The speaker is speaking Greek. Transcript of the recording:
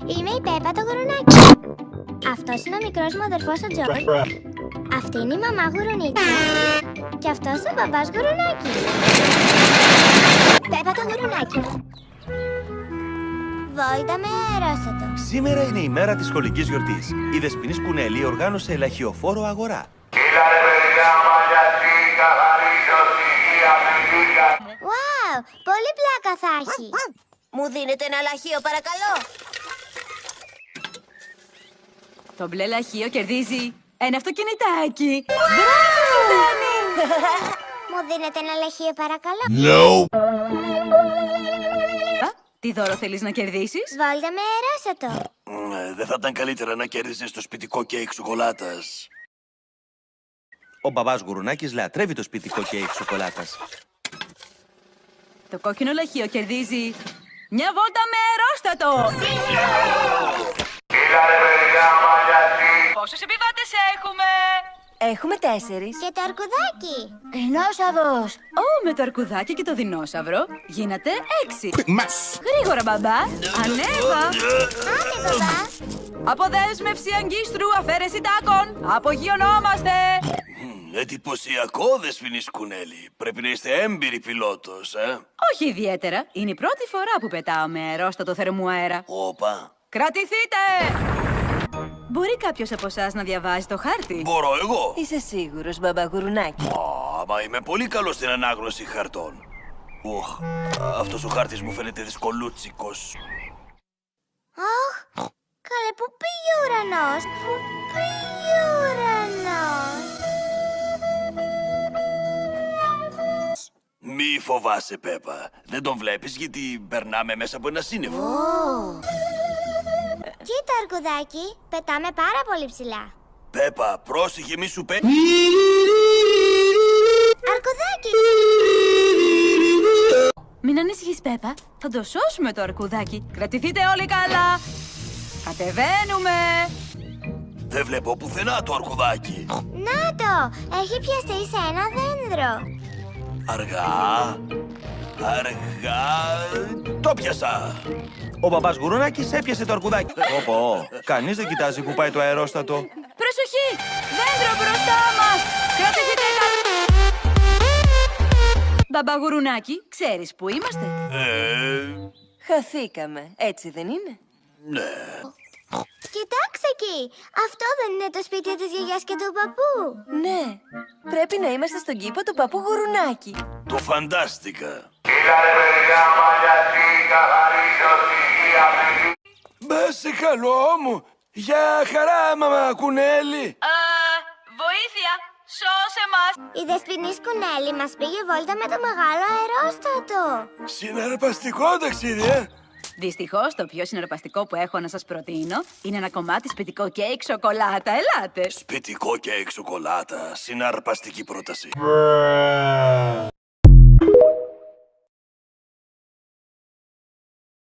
Είμαι η Πέπα το γουρουνάκι. Αυτός είναι ο μικρός μου αδερφός ο Τζόι. Αυτή είναι η μαμά γουρουνίκη. Και αυτός ο μπαμπάς γουρουνάκι. Πέπα το γουρουνάκι. Βόητα με αερόστατο. Σήμερα είναι η μέρα της σχολικής γιορτής. Η Δεσποινής Κουνέλη οργάνωσε ελαχιοφόρο αγορά. Wow, πολύ πλάκα θα έχει. Μου δίνετε ένα λαχείο, παρακαλώ. Το μπλε λαχείο κερδίζει ένα αυτοκινητάκι. Μπράβο σου, Ντάνι! Μου δίνετε ένα λαχείο παρακαλώ. Τι δώρο θέλεις να κερδίσεις? Βόλτα με αερόστατο. Δεν θα ήταν καλύτερα να κέρδισες το σπιτικό κέικ σοκολάτας? Ο μπαμπάς γουρουνάκης λατρεύει το σπιτικό κέικ σοκολάτας. Το κόκκινο λαχείο κερδίζει μια βόλτα με αερόστατο. Πόσους επιβάτες έχουμε? Έχουμε 4. Και το αρκουδάκι. Δεινόσαυρος. Με το αρκουδάκι και το δεινόσαυρο γίνατε 6. Γρήγορα, μπαμπά. Ανέβα. Άντε μπαμπά. Αποδέσμευση αγκίστρου, αφαίρεση τάκων. Απογειωνόμαστε. Εντυπωσιακό, Δεσποινής Κουνέλη. Πρέπει να είστε έμπειροι πιλότος, Όχι ιδιαίτερα. Είναι η πρώτη φορά που πετάω με αερόστατο θερμού αέρα. Όπα. Κρατηθείτε! Μπορεί κάποιος από εσάς να διαβάζει το χάρτη? Μπορώ εγώ. Είσαι σίγουρος, μπαμπά γουρουνάκι? Μα είμαι πολύ καλός στην ανάγνωση χαρτών. Αυτός ο χάρτης μου φαίνεται δυσκολούτσικος. Αχ, καλέ, πού πήγε ο ουρανός? Πού πήγε ο ουρανός? Μη φοβάσαι, Πέπα. Δεν τον βλέπεις γιατί περνάμε μέσα από ένα σύννεφο. Κοίτα αρκουδάκι, πετάμε πάρα πολύ ψηλά. Πέπα, πρόσεχε μη σου Αρκουδάκι! Μην ανησυχείς, Πέπα. Θα το σώσουμε το αρκουδάκι. Κρατηθείτε όλοι καλά. Κατεβαίνουμε. Δεν βλέπω πουθενά το αρκουδάκι. Να το! Έχει πιαστεί σε ένα δέντρο. Αργά. Το πιάσα. Ο μπαμπάς γουρουνάκης έπιασε το αρκουδάκι. Κανείς δεν κοιτάζει που πάει το αερόστατο. Προσοχή! Δέντρο μπροστά μας! Κρατηθείτε καλά. Μπαμπά γουρουνάκι, ξέρεις που είμαστε? Χαθήκαμε, έτσι δεν είναι? Ναι. Κοιτάξτε εκεί! Αυτό δεν είναι το σπίτι της γιαγιάς και του παππού? Ναι, πρέπει να είμαστε στον κήπο του παππού γουρουνάκι. Το φαντάστηκα. Μπα σε καλό μου. Για χαρά, μαμά Κουνέλη. Βοήθεια! Σώσε μας! Η Δεσποινής Κουνέλη μας πήγε βόλτα με το μεγάλο αερόστατο. Συναρπαστικό ταξίδι, Δυστυχώς, το πιο συναρπαστικό που έχω να σας προτείνω είναι ένα κομμάτι σπιτικό κέικ σοκολάτα. Ελάτε! Σπιτικό κέικ σοκολάτα. Συναρπαστική πρόταση.